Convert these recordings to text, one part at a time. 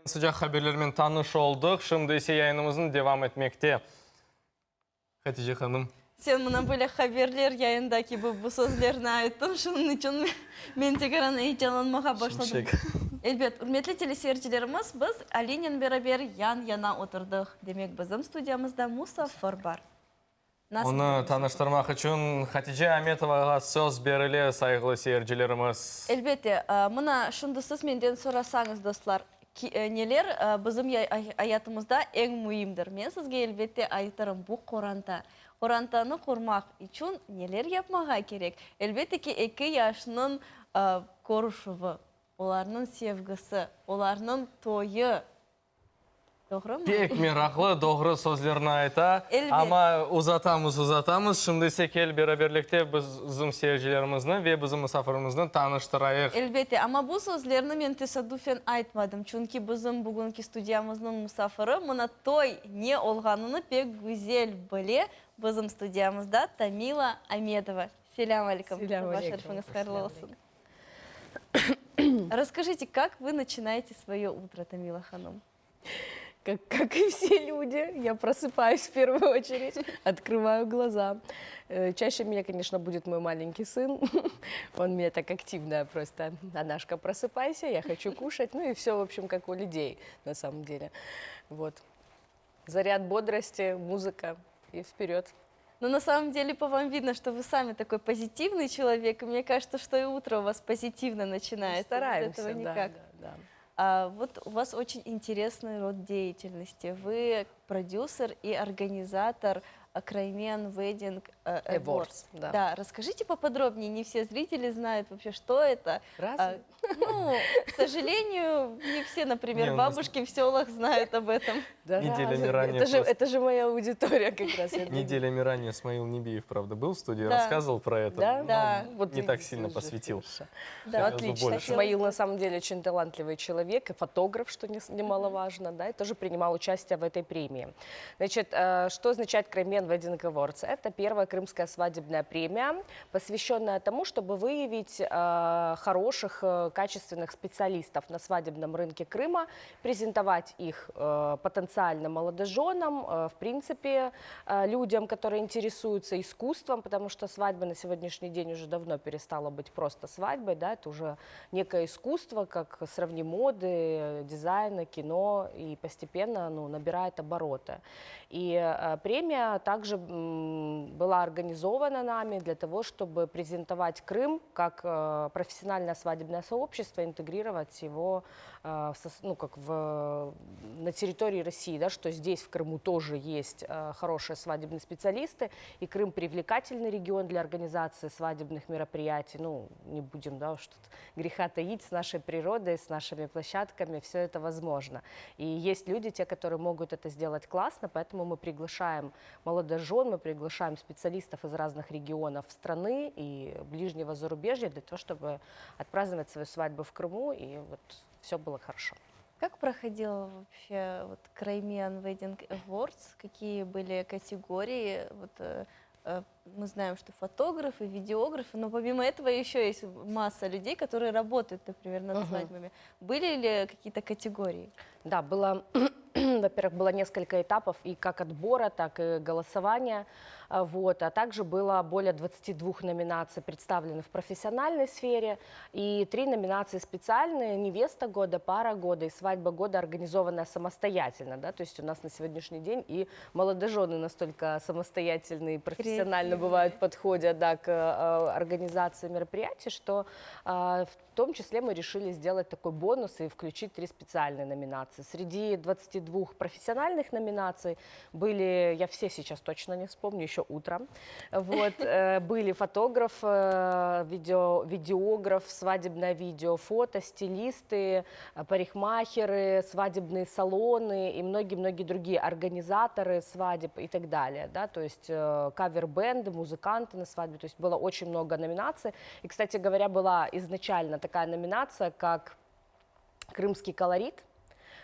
Sıcak haberlerмен tanış olduk. Şimdi ise yayınımızın devam etmekte. Hatice Hanım. Sen buna böyle haberler yayındaki bu sözlerini ayttın. Şunun için ben tekrar heyecanlanmaya başladım. Elbet, hürmetli teleseyircilerimiz, biz Ali'nin beraber yan-yana oturduk. Demek bizim stüdyamızda Musafir var. Onu tanıştırmak için Hatice Ahmetova'ya söz berildi saygılı seyircilerimiz. Elbette, buna şunu siz menden sorasanız dostlar, neler bizim hayatımızda en mühimdir. Ben sizge elbette aytarım bu Kur'an'da. Kur'an'ı kurmak için neler yapmağa gerek? Elbette ki 2 yaşının koruşuvu, onların sevgisi, onların toyu. Doğru mu? Pek meraklı, doğru sözlerini ayta. Ama uzatamız. Şimdi ise gel beraberlikte bizim seyircilerimizle ve bizim misafirimizle tanıştırayıq. Elbette, ama bu sözlerini ben tesadüfen aytmadım. Çünkü bizim bugünkü stüdyamızın misafiri bana toy ne olganını pek güzel bile. Bizim stüdyamızda Tamila Амедова. Selam aleyküm. Расскажите, как вы начинаете свое утро, Тамила Ханум? Как и все люди, я просыпаюсь в первую очередь, открываю глаза. Чаще меня, конечно, будет мой маленький сын. Он меня так активно просто: Анашка, просыпайся, я хочу кушать. Ну и все, в общем, как у людей на самом деле. Вот. Заряд бодрости, музыка и вперед. Но на самом деле по вам видно, что вы сами такой позитивный человек. И мне кажется, что и утро у вас позитивно начинается. Стараемся, без этого никак. да. Вот у вас очень интересный род деятельности. Вы продюсер и организатор Краймен Wedding Awards. Да, расскажите поподробнее, не все зрители знают вообще, что это. Ну, к сожалению, не все, например, бабушки в селах знают об этом. Неделями ранее. Это же моя аудитория как раз. Неделями ранее Смаил Небиев, правда, был в студии, рассказывал про это. Да. Вот не так сильно посвятил. Да, отлично. Смаил на самом деле очень талантливый человек и фотограф, что немаловажно, да, и тоже принимал участие в этой премии. Значит, что означает Краймен Wedding Awards? Это первая крымская свадебная премия, посвященная тому, чтобы выявить хороших, качественных специалистов на свадебном рынке Крыма, презентовать их потенциально молодоженам, в принципе, людям, которые интересуются искусством, потому что свадьба на сегодняшний день уже давно перестала быть просто свадьбой, да, это уже некое искусство, как сравним моды, дизайна, кино, и постепенно набирает обороты. И премия также была организована нами для того, чтобы презентовать Крым как профессиональное свадебное сообщество, интегрировать его на территории России, да, что здесь в Крыму тоже есть хорошие свадебные специалисты, и Крым привлекательный регион для организации свадебных мероприятий. Ну, не будем, да, что-то греха таить, с нашей природой, с нашими площадками, все это возможно. И есть люди, те, которые могут это сделать классно, поэтому мы приглашаем молодожен, мы приглашаем специалистов из разных регионов страны и ближнего зарубежья для того, чтобы отпраздновать свою свадьбу в Крыму, и вот все было хорошо. Как проходил вообще Краймен Wedding Awards? Какие были категории? Мы знаем, что фотографы, видеографы, но помимо этого еще есть масса людей, которые работают, например, над свадьбами. Были ли какие-то категории? Да, было, во-первых, было несколько этапов и как отбора, так и голосования. Вот, а также было более 22 номинаций, представленных в профессиональной сфере, и 3 номинации специальные: невеста года, пара года и свадьба года, организованная самостоятельно. Да? То есть у нас на сегодняшний день и молодожены настолько самостоятельные и профессионально бывают подходят, да, к организации мероприятий, что в том числе мы решили сделать такой бонус и включить 3 специальные номинации. Среди 22 профессиональных номинаций были, я все сейчас точно не вспомню, еще утром, вот, были фотограф, видеограф, свадебное видео, фото, стилисты, парикмахеры, свадебные салоны и многие-многие другие организаторы свадеб и так далее, да, то есть кавер-бенды, музыканты на свадьбе, то есть было очень много номинаций. И, кстати говоря, была изначально такая номинация, как «Крымский колорит».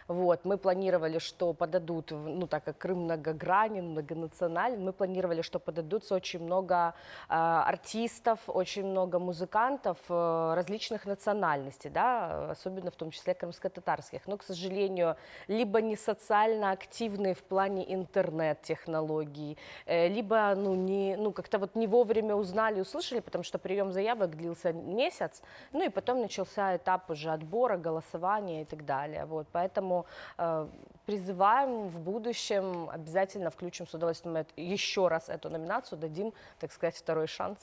Вот, мы планировали, что подадут, ну, так как Крым многогранен, многонационален, мы планировали, что подадутся очень много артистов, очень много музыкантов различных национальностей, да, особенно в том числе крымско-татарских. Но, к сожалению, либо не социально активные в плане интернет-технологий, либо, ну, как-то вот не вовремя узнали, услышали, потому что прием заявок длился месяц, ну, и потом начался этап уже отбора, голосования и так далее. Вот, поэтому призываем в будущем, обязательно включим с удовольствием еще раз эту номинацию, дадим, так сказать, второй шанс.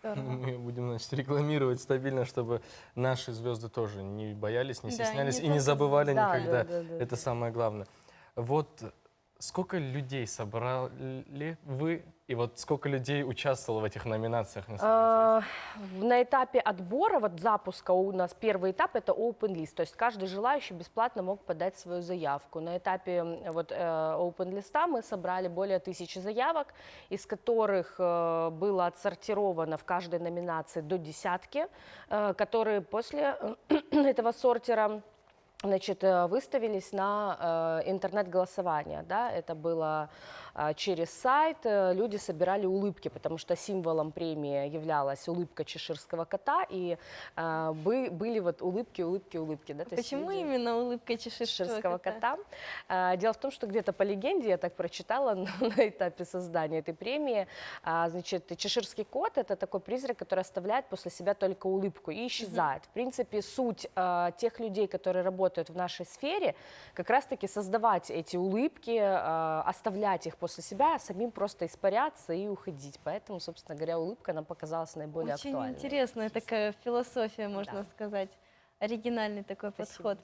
Мы будем, значит, рекламировать стабильно, чтобы наши звезды тоже не боялись, не Да, стеснялись не и не только забывали Да, никогда. да, да, Это самое главное. Вот сколько людей собрали вы, и вот сколько людей участвовало в этих номинациях? На этапе отбора, вот запуска у нас первый этап — это open list, то есть каждый желающий бесплатно мог подать свою заявку. На этапе вот open листа мы собрали более 1000 заявок, из которых было отсортировано в каждой номинации до десятки, которые после этого сортира, значит, выставились на интернет-голосование, да, это было через сайт, люди собирали улыбки, потому что символом премии являлась улыбка чеширского кота, и были вот улыбки, улыбки, улыбки. Да, Почему именно улыбка чеширского кота? Дело в том, что где-то по легенде, я так прочитала на этапе создания этой премии, значит, чеширский кот — это такой призрак, который оставляет после себя только улыбку и исчезает. В принципе, суть тех людей, которые работают в нашей сфере, как раз-таки создавать эти улыбки, оставлять их после себя, а самим просто испаряться и уходить. Поэтому, собственно говоря, улыбка нам показалась наиболее актуальной. Очень интересная такая философия, можно сказать. Оригинальный такой подход.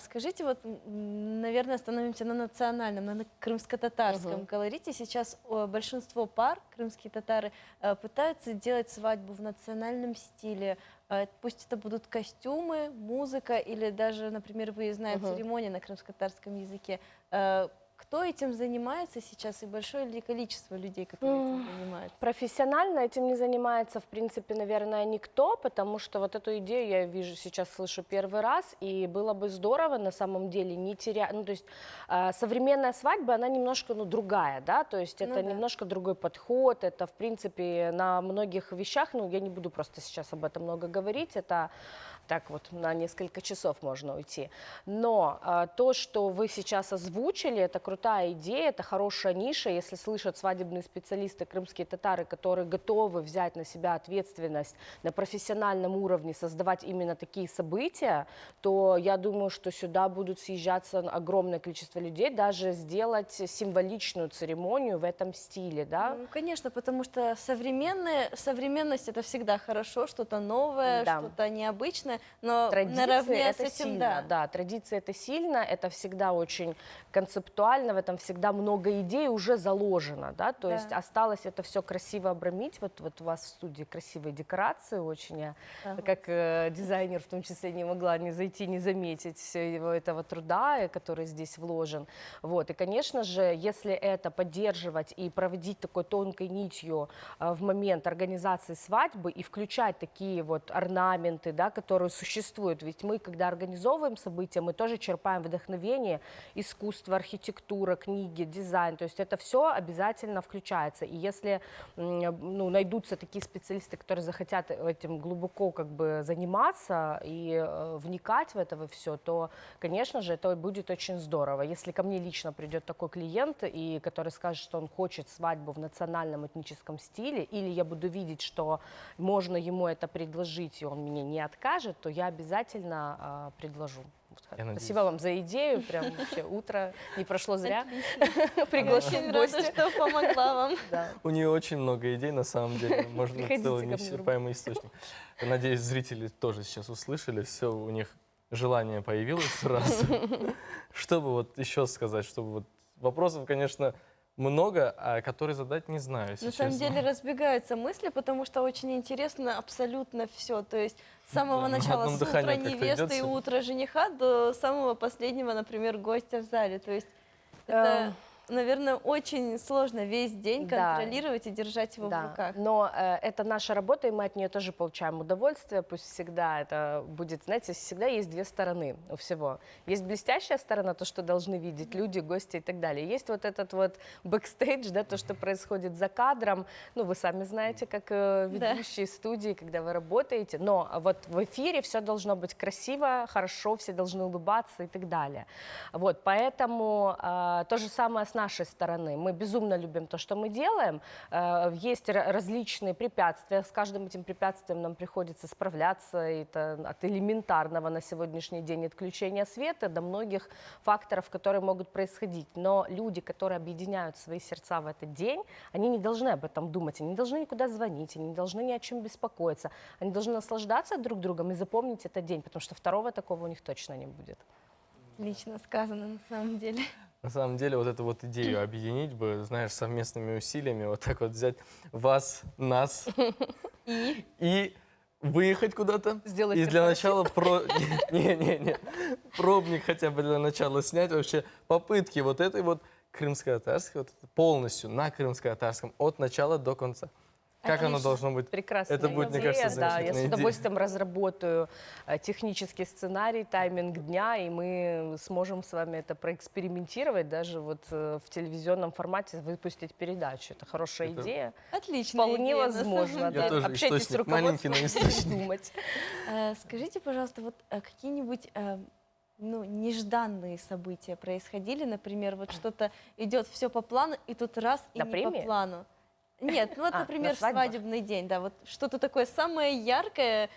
Скажите, вот, наверное, остановимся на национальном, на крымско-татарском колорите. Сейчас большинство пар, крымские татары, пытаются делать свадьбу в национальном стиле. Пусть это будут костюмы, музыка или даже, например, выездная церемония на крымско-татарском языке. Кто этим занимается сейчас и большое ли количество людей, которые этим занимаются? Профессионально этим не занимается, в принципе, наверное, никто, потому что вот эту идею я вижу сейчас, слышу первый раз, и было бы здорово на самом деле не терять, ну, то есть современная свадьба, она немножко, ну, другая, да, то есть это немножко другой подход, это, в принципе, на многих вещах, ну, я не буду просто сейчас об этом много говорить, это так вот на несколько часов можно уйти. Но то, что вы сейчас озвучили, это крутая идея, это хорошая ниша. Если слышат свадебные специалисты, крымские татары, которые готовы взять на себя ответственность на профессиональном уровне, создавать именно такие события, то я думаю, что сюда будут съезжаться огромное количество людей, даже сделать символичную церемонию в этом стиле. Да? Ну, конечно, потому что современность — это всегда хорошо, что-то новое, что-то необычное. Но наравне с этим, сильно, да, традиции это сильно, это всегда очень концептуально, в этом всегда много идей уже заложено, да, то есть осталось это все красиво обрамить, вот у вас в студии красивые декорации очень, я как дизайнер в том числе не могла не зайти, не заметить всего этого труда, который здесь вложен, вот, и, конечно же, если это поддерживать и проводить такой тонкой нитью в момент организации свадьбы и включать такие вот орнаменты, да, которые существуют. Ведь мы, когда организовываем события, мы тоже черпаем вдохновение, искусство, архитектура, книги, дизайн. То есть это все обязательно включается. И если найдутся такие специалисты, которые захотят этим глубоко как бы заниматься и вникать в это все, то, конечно же, это будет очень здорово. Если ко мне лично придет такой клиент, и который скажет, что он хочет свадьбу в национальном этническом стиле, или я буду видеть, что можно ему это предложить, и он мне не откажет, то я обязательно предложу. Спасибо вам за идею, прям вообще утро не прошло зря. Приглашен в гости. Что помогла вам. У нее очень много идей, на самом деле, можно целый неисчерпаемый источник. Надеюсь, зрители тоже сейчас услышали, все, у них желание появилось сразу. Что бы вот еще сказать, чтобы вот вопросов, конечно, много, а которые задать не знаю, если На самом деле разбегаются мысли, потому что очень интересно абсолютно все. То есть с самого начала, с утра невесты и утра жениха до самого последнего, например, гостя в зале. То есть это наверное, очень сложно весь день Да. контролировать и держать его в Да, руках. но это наша работа, и мы от нее тоже получаем удовольствие. Пусть всегда это будет, знаете, всегда есть две стороны у всего. Есть блестящая сторона, то, что должны видеть люди, гости и так далее. Есть вот этот вот бэкстейдж, да, то, что происходит за кадром. Ну, вы сами знаете, как ведущие студии, когда вы работаете. Но вот в эфире все должно быть красиво, хорошо, все должны улыбаться и так далее. Вот, поэтому то же самое с нашей стороны. Мы безумно любим то, что мы делаем. Есть различные препятствия. С каждым этим препятствием нам приходится справляться. Это от элементарного на сегодняшний день отключения света до многих факторов, которые могут происходить. Но люди, которые объединяют свои сердца в этот день, они не должны об этом думать, они не должны никуда звонить, они не должны ни о чем беспокоиться. Они должны наслаждаться друг другом и запомнить этот день, потому что второго такого у них точно не будет. Лично сказано, на самом деле. На самом деле вот эту вот идею объединить бы, знаешь, совместными усилиями, вот так вот взять вас, нас и выехать куда-то. Сделать И для корпоратив. начала не, пробник хотя бы для начала снять. Вообще попытки вот этой вот крымско-татарской, вот полностью на крымско-татарском от начала до конца. Как оно Отлично. должно быть? Прекрасная Это будет, мне идея, кажется, да. Я замечательная с идея. удовольствием разработаю технический сценарий, тайминг дня, и мы сможем с вами это проэкспериментировать, даже вот в телевизионном формате выпустить передачу. Это хорошая Это идея. Отлично. Вполне возможно. Я Да. тоже Общайтесь с источник, маленький, но руководством, источник. думать. Скажите, пожалуйста, вот какие-нибудь ну, нежданные события происходили? Например, вот что-то идет все по плану, и тут раз, и На не премии? по плану. Нет, ну вот, на например, свадьбах? свадебный день, да, вот что-то такое самое яркое,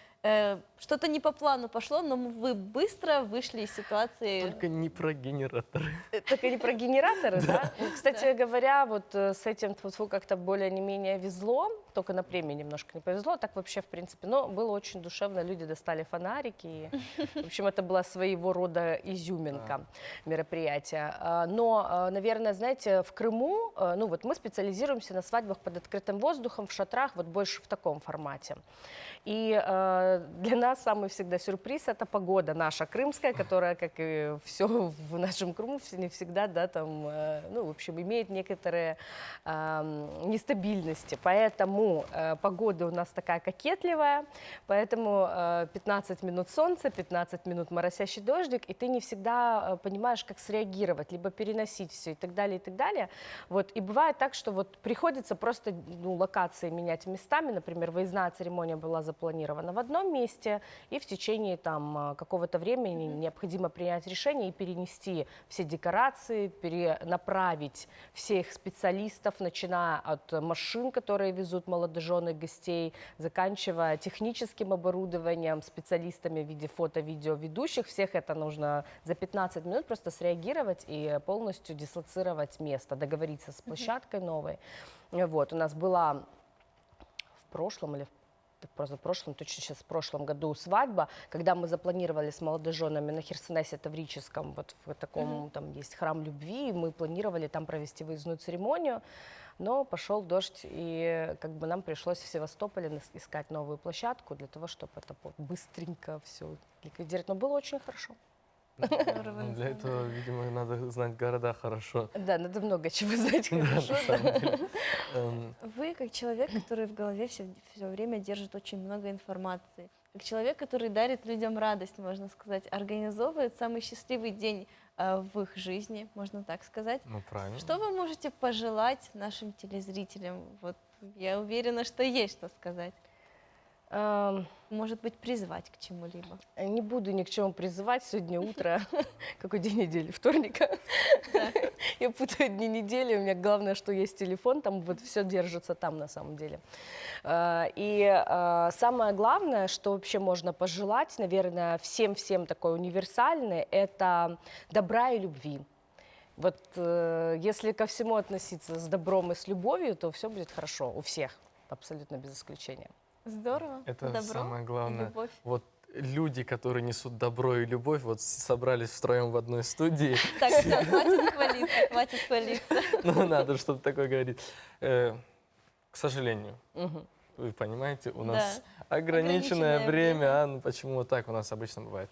что-то не по плану пошло, но вы быстро вышли из ситуации. Только не про генераторы. Так и не про генераторы, да? Ну, кстати говоря, вот с этим тьфу-тьфу как-то более не менее везло, только на премии немножко не повезло, а так вообще, в принципе, но было очень душевно, люди достали фонарики, и, в общем, это была своего рода изюминка мероприятия. Но, наверное, знаете, в Крыму, ну вот мы специализируемся на свадьбах под открытым воздухом, в шатрах, вот больше в таком формате. И для нас самый всегда сюрприз – это погода наша крымская, которая, как и все в нашем Крыму, не всегда, да, там, ну, в общем, имеет некоторые нестабильности. Поэтому погода у нас такая кокетливая, поэтому 15 минут солнца, 15 минут моросящий дождик, и ты не всегда понимаешь, как среагировать, либо переносить все и так далее, и так далее. Вот. И бывает так, что вот приходится просто, ну, локации менять местами. Например, выездная церемония была запланирована в одном месте, и в течение там какого-то времени необходимо принять решение и перенести все декорации, перенаправить всех специалистов, начиная от машин, которые везут молодоженных гостей, заканчивая техническим оборудованием, специалистами в виде фото-видео-ведущих. Всех это нужно за 15 минут просто среагировать и полностью дислоцировать место, договориться с площадкой новой. Вот, у нас была в прошлом или в прошлом, точно сейчас в прошлом году свадьба, когда мы запланировали с молодоженами на Херсонесе Таврическом, вот в таком, там есть храм любви, и мы планировали там провести выездную церемонию, но пошел дождь, и как бы нам пришлось в Севастополе искать новую площадку для того, чтобы это быстренько все ликвидировать, но было очень хорошо. Здорово, Ну, на для самом этого, видимо, надо знать города хорошо. Да, надо много чего знать Да, хорошо. на самом деле. Вы, как человек, который в голове все время держит очень много информации, как человек, который дарит людям радость, можно сказать, организовывает самый счастливый день в их жизни, можно так сказать. Ну, правильно. Что вы можете пожелать нашим телезрителям? Вот я уверена, что есть что сказать. Может быть, призвать к чему-либо. Не буду ни к чему призывать. Сегодня утро, какой день недели? Вторника. Я путаю дни недели. У меня главное, что есть телефон, там вот все держится там на самом деле. И самое главное, что вообще можно пожелать, наверное, всем такое универсальное, это добра и любви. Вот если ко всему относиться с добром и с любовью, то все будет хорошо у всех, абсолютно без исключения. Здорово. Это Добро самое и главное. любовь. Вот люди, которые несут добро и любовь, вот собрались втроем в одной студии. Так, всё, хватит хвалиться. Ну, надо что-то такое говорить. К сожалению, вы понимаете, у нас ограниченное время, ну почему вот так у нас обычно бывает.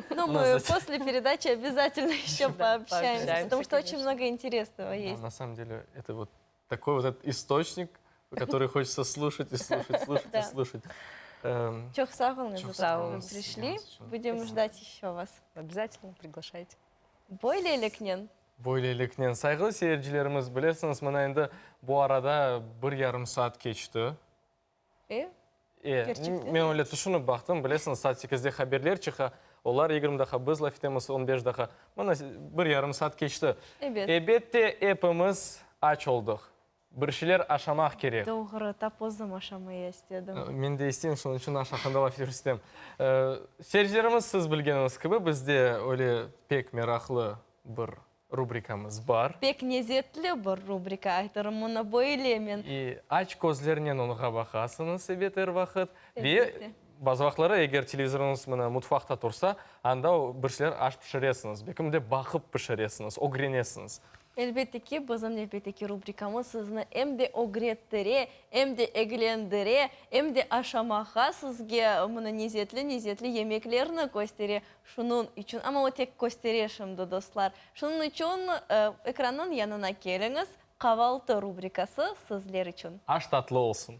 Ну, мы после передачи обязательно еще пообщаемся, потому что очень много интересного есть. На самом деле, это вот такой вот этот источник, который хочется слушать и слушать, слушать и слушать. Çok sağ olun, вы пришли. Будем ждать еще вас. Обязательно приглашайте. Бойлы элекнен. Бойлы элекнен. Сайгылы сейержилерimiz, білесіңіз, мына енді бұл арада 1,5 саат кечті. Мен ойлап тұшынып бақтым, білесіңіз, саат 8-де хаберлер чыға, олар 20-дақа біз лафетеміз 15-дақа. Мына 1,5 саат кечті. Эбетте эпіміз ач олдық. Біршілер ашамақ керек. Doğru, tapozым ашамай естедім. Мен де естеймін, шының үшін ашақында лафетер істем. Серджеріміз сіз білгеніңіз кібі, бізде оле пек мерақлы бір рубрикамыз бар. Пек незетлі бір рубрика айтырым, мұны бойлемен. Ач көзлерінен оныға бақасыңыз, себетер вақыт. Бе, баз вақтлары, егер телевизорыңыз мұны мұтфақта тұрса, анда біршілер аш пішіресіңіз. Бекімде бақып пішіресіңіз, огренесіңіз. Elbette ki, bizim elbette ki rubrikamız sizni hem de ogrettere, hem de eglendire, hem de aşamağa sizge bunu nizetli yemeklerini göstere. Şunun için, ama o tek göstere şimdi dostlar. Şunun için ekranın yanına geliniz. Kahvaltı rubrikası sizler için. Aş tatlı olsun.